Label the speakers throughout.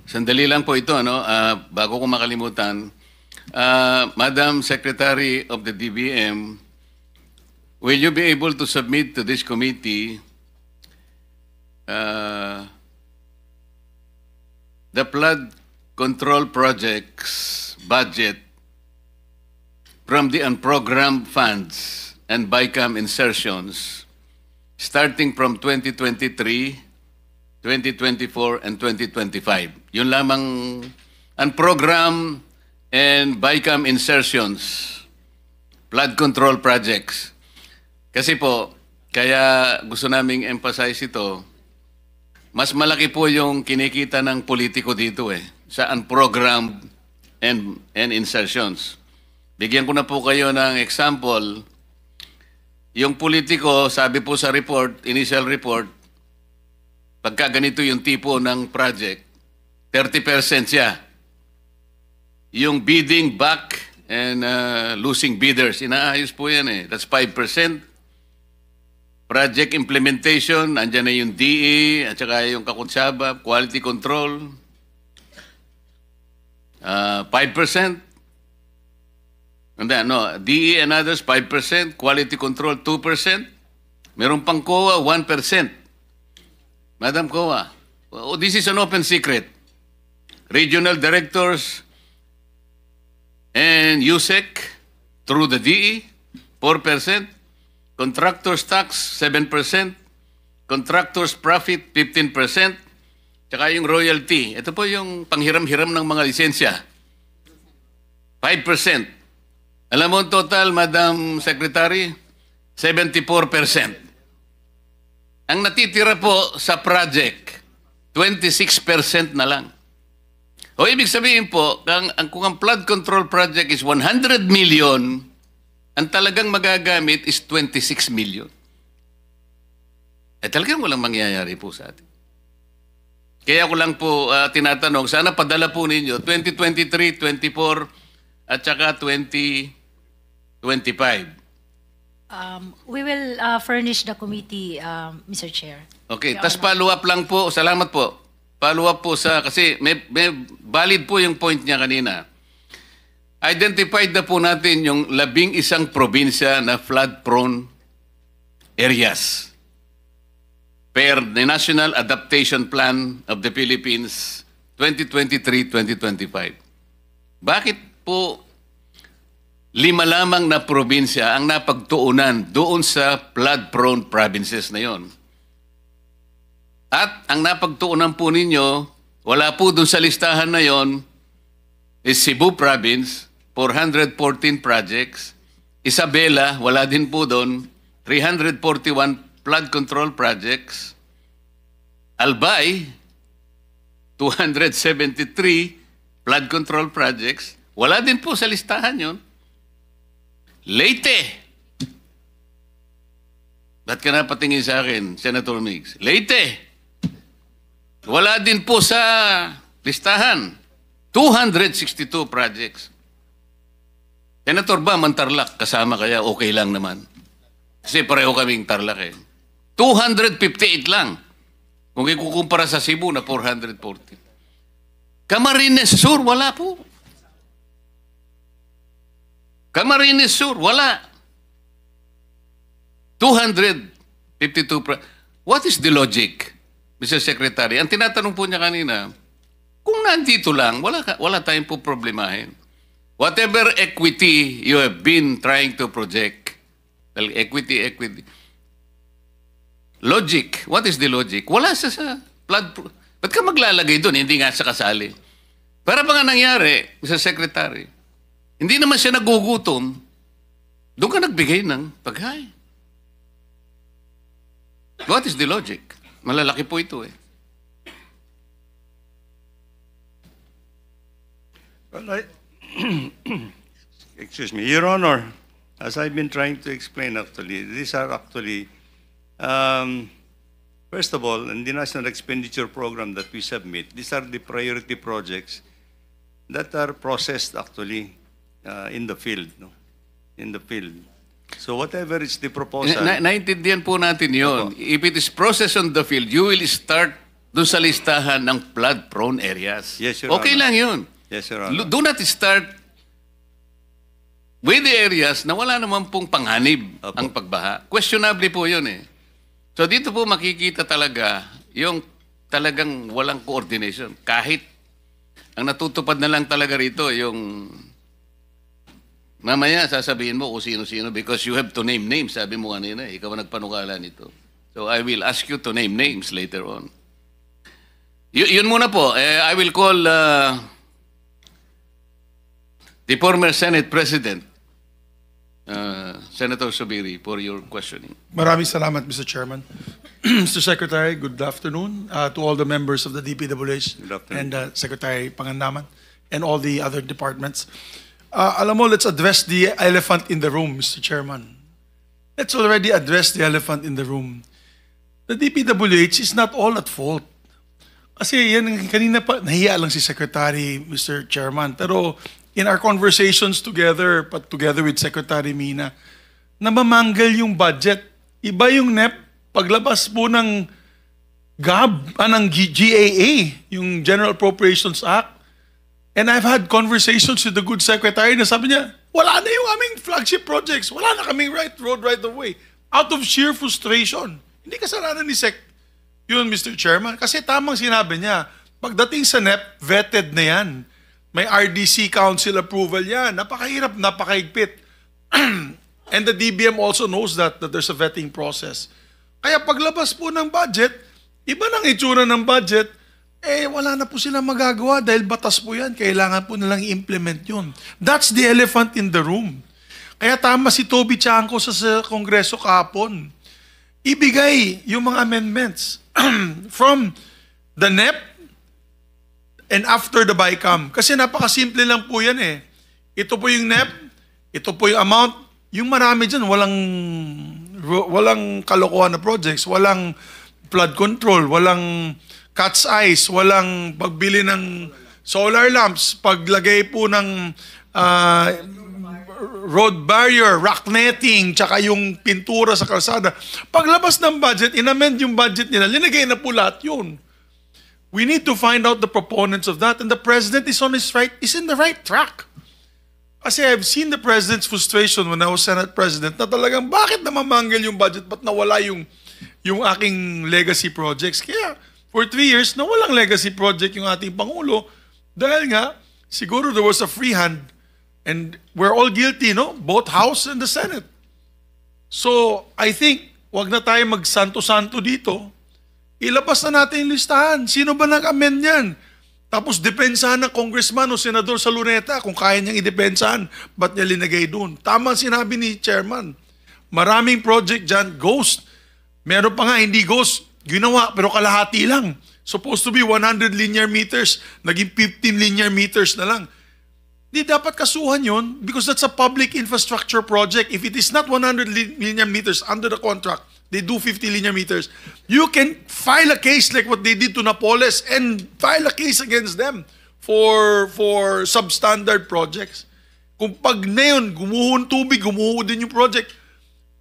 Speaker 1: Sandali lang po ito, no? Bago ko makalimutan. Madam Secretary of the DBM, will you be able to submit to this committee the flood control projects budget from the unprogrammed funds and BICAM insertions starting from 2023, 2024, and 2025. Yun lamang unprogrammed and BICAM insertions, flood control projects. Kasi po, kaya gusto naming emphasize ito, mas malaki po yung kinikita ng politiko dito sa unprogrammed and insertions. Bigyan ko na po kayo ng example. Yung politiko, sabi po sa report, initial report, pagka ganito yung tipo ng project, 30% siya. Yung bidding back and losing bidders, inaayos po yan That's 5%. Project implementation, andyan na yung DE, at saka yung kakutsaba, quality control, 5%. And then, DE and others, 5%. Quality control, 2%. Meron pang COA, 1%. Madam COA, this is an open secret. Regional directors and USEC through the DE, 4%. Contractors tax, 7%. Contractors profit, 15%. Tsaka yung royalty. Ito po yung panghiram-hiram ng mga lisensya. 5%. Alam mo ang total, Madam Secretary? 74%. Ang natitira po sa project, 26% na lang. O ibig sabihin po, kung ang flood control project is 100 million, ang talagang magagamit is 26 million. Talagang walang mangyayari po sa atin. Kaya ko lang po tinatanong, sana padala po ninyo 2023, 24, at saka 2025.
Speaker 2: We will furnish the committee, Mr. Chair.
Speaker 1: Okay, tas follow up lang po. Salamat po. Follow up po kasi may valid po yung point niya kanina. Identified na po natin yung 11 probinsya na flood-prone areas per the National Adaptation Plan of the Philippines 2023-2025. Bakit po 5 lamang na probinsya ang napagtuunan doon sa flood-prone provinces na yon? At ang napagtuunan po ninyo, wala po doon sa listahan na yon, is Cebu Province, 414 projects. Isabela, wala din po doon, 341 flood control projects. Albay, 273 flood control projects. Wala din po sa listahan yon. Leyte. Ba't ka napatingin sa akin, Senator Migs? Leyte. Wala din po sa listahan. 262 projects. Senator Bam, Tarlac, kasama kaya okay lang naman. Kasi pareho kaming Tarlac 258 lang. Kung ikukumpara sa Cebu na 440. Camarines Sur, wala po. Camarines Sur, wala. 252. What is the logic, Mr. Secretary? Ang tinatanong po niya kanina, kung nandito lang, wala tayong po problemahin. Whatever equity you have been trying to project, equity. Logic, what is the logic? Wala sa flood. Ba't ka maglalagay doon? Hindi nga sa kasali. Para pa nga nangyari, Mr. Secretary, hindi naman siya nagugutom, doon ka nagbigay ng pagkain. What is the logic? Malalaki po ito
Speaker 3: Well, excuse me, Your Honor, as I've been trying to explain actually, these are actually, first of all, in the National Expenditure Program that we submit, these are the priority projects that are processed actually in the field, no? In the field. So whatever is the proposal...
Speaker 1: Naintindihan po natin yun. If it is processed on the field, you will start doon sa listahan ng flood-prone areas.
Speaker 3: Yes, Your
Speaker 1: Okay
Speaker 3: Honor.
Speaker 1: lang yun.
Speaker 3: Yes, Your Honor.
Speaker 1: Do not start with the areas na wala naman pong panghanib
Speaker 3: Opo.
Speaker 1: ang pagbaha. Questionable po yun eh. So dito po makikita talaga yung talagang walang coordination. Kahit ang natutupad na lang talaga rito yung mamaya sasabihin mo kung sino-sino because you have to name names. Sabi mo kanina, ikaw ang nagpanukala nito. So I will ask you to name names later on. Yun muna po. I will call the former Senate President, Senator Subiri, for your questioning.
Speaker 4: Maraming salamat, Mr. Chairman. Mr. Secretary, good afternoon to all the members of the DPWH
Speaker 3: Good afternoon.
Speaker 4: and Secretary Pangandaman and all the other departments. Alam mo, let's address the elephant in the room, Mr. Chairman. Let's already address the elephant in the room. The DPWH is not all at fault. Kasi yan, kanina pa, nahiya lang si Secretary, Mr. Chairman. Pero in our conversations together, together with Secretary Mina, namamanggal yung budget. Iba yung NEP, paglabas po ng ng GAA, yung General Appropriations Act. And I've had conversations with the good secretary na sabi niya, wala na yung aming flagship projects. Wala na kaming road right of way. Out of sheer frustration. Hindi kasalanan ni Sec yun, Mr. Chairman. Kasi tamang sinabi niya, pagdating sa NEP, vetted na yan. May RDC Council approval yan. Napakahirap, napakahigpit. And the DBM also knows that there's a vetting process. Kaya paglabas po ng budget, iba nang itsura ng budget, wala na po silang magagawa dahil batas po yan. Kailangan po nilang i-implement yun. That's the elephant in the room. Kaya tama si Toby Chanco sa Kongreso kahapon. Ibigay yung mga amendments from the NEP and after the BICAM. Kasi napakasimple lang po yan eh. Ito po yung NEP, ito po yung amount. Yung marami dyan, walang kalokohan na projects, walang flood control, walang cat's eyes, walang pagbili ng solar lamps, paglagay po ng road barrier, rock netting, tsaka yung pintura sa kalsada. Paglabas ng budget, inamend yung budget nila, linagay na po lahat yun. We need to find out the proponents of that, and the President is in the right track. Kasi I've seen the President's frustration when I was Senate President na talagang bakit namamanggal yung budget, ba't nawala yung aking legacy projects. Kaya for 3 years, nawalang legacy project yung ating Pangulo dahil nga, siguro there was a free hand. And we're all guilty, no? Both House and the Senate. So, I think, wag na tayo magsanto-santo dito. Ilabas na natin yung listahan. Sino ba nag-amend yan? Tapos, depensahan ng congressman o senador sa Luneta kung kaya niyang idepensahan. Ba't niya linagay doon? Tama sinabi ni Chairman. Maraming project dyan, ghost. Meron pa nga, hindi ghost. Ginawa, pero kalahati lang. Supposed to be 100 linear meters. Naging 15 linear meters na lang. Di dapat kasuhan yun because that's a public infrastructure project. If it is not 100 linear meters under the contract, they do 50 linear meters. You can file a case like what they did to Napoles and file a case against them for substandard projects. Kung pag na yun, gumuho ng tubig, gumuho din yung project.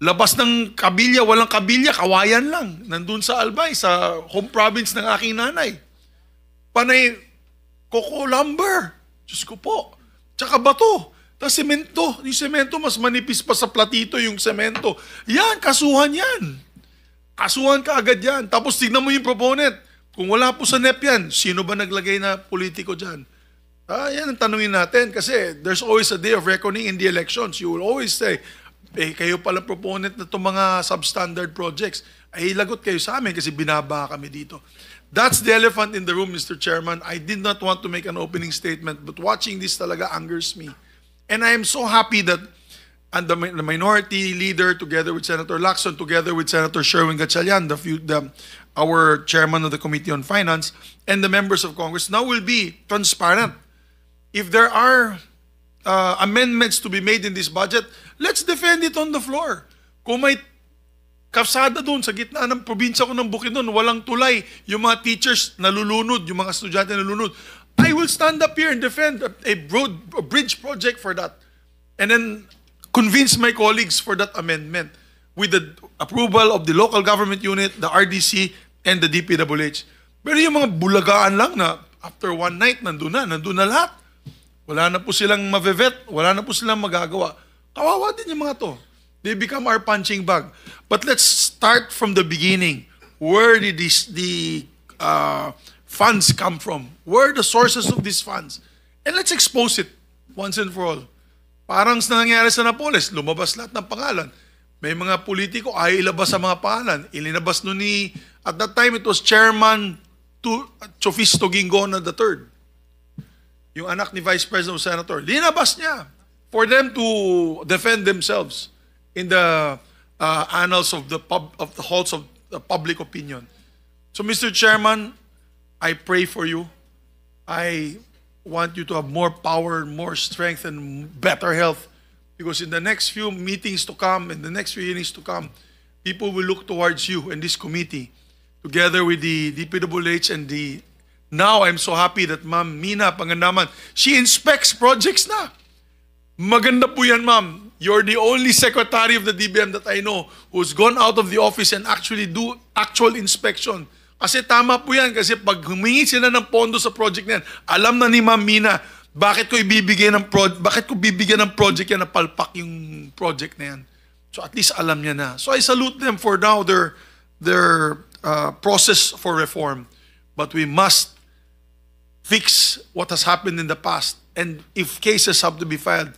Speaker 4: Labas ng kabilya, walang kabilya, kawayan lang. Nandun sa Albay, sa home province ng aking nanay. Panay, Coco lumber. Diyos ko po. Tsaka bato. Tapos semento. Yung semento, mas manipis pa sa platito yung semento. Yan, kasuhan yan. Kasuhan ka agad yan. Tapos tignan mo yung proponent. Kung wala po sa NEP yan, sino ba naglagay na politiko dyan? Yan ang tanungin natin. Kasi there's always a day of reckoning in the elections. You will always say, kayo pala proponent na itong mga substandard projects. Ay, lagot kayo sa amin kasi binaba kami dito. That's the elephant in the room, Mr. Chairman. I did not want to make an opening statement, but watching this talaga angers me. And I am so happy that the minority leader, together with Senator Lacson, together with Senator Sherwin Gatchalian, our chairman of the Committee on Finance, and the members of Congress now will be transparent. If there are amendments to be made in this budget, let's defend it on the floor. Kung may kalsada doon sa gitna ng probinsya ko ng Bukidnon, walang tulay, yung mga teachers nalulunod, yung mga estudyante nalulunod, I will stand up here and defend a bridge project for that. And then convince my colleagues for that amendment with the approval of the local government unit, the RDC, and the DPWH. Pero yung mga bulagaan lang na after one night, nandun na lahat. Wala na po silang mavevet, wala na po silang magagawa. Kawawa din yung mga to. They become our punching bag. But let's start from the beginning. Where did the funds come from? Where are the sources of these funds? And let's expose it once and for all. Parang sa nangyari sa Napoles, lumabas lahat ng pangalan. May mga politiko ay ilabas sa mga pangalan. Ilinabas nun ni, at that time it was Chairman Chofisto Ginggona III. Yung anak ni Vice President o Senator. Linabas niya for them to defend themselves in the annals of the halls of the public opinion. So Mr. Chairman, I pray for you. I want you to have more power, more strength, and better health. Because in the next few meetings to come, in the next few hearings to come, people will look towards you and this committee, together with the DPWH and the... Now, I'm so happy that Ma'am Mina Pangandaman, she inspects projects na. Maganda po yan, ma'am. You're the only secretary of the DBM that I know who's gone out of the office and actually do actual inspection. Kasi tama po yan, kasi pag humingi sila ng pondo sa project na yan, alam na ni Ma'am Mina, bakit ko bibigyan ng project yan na palpak yung project na yan. So at least alam niya na. So I salute them for now their process for reform. But we must fix what has happened in the past. And if cases have to be filed,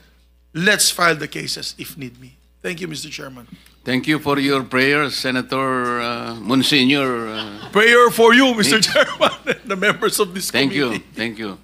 Speaker 4: let's file the cases if need be. Thank you, Mr. Chairman.
Speaker 1: Thank you for your prayers, Senator Monsignor.
Speaker 4: Prayer for you, Mr. Chairman, and the members of this
Speaker 1: Thank
Speaker 4: committee.
Speaker 1: you. Thank you.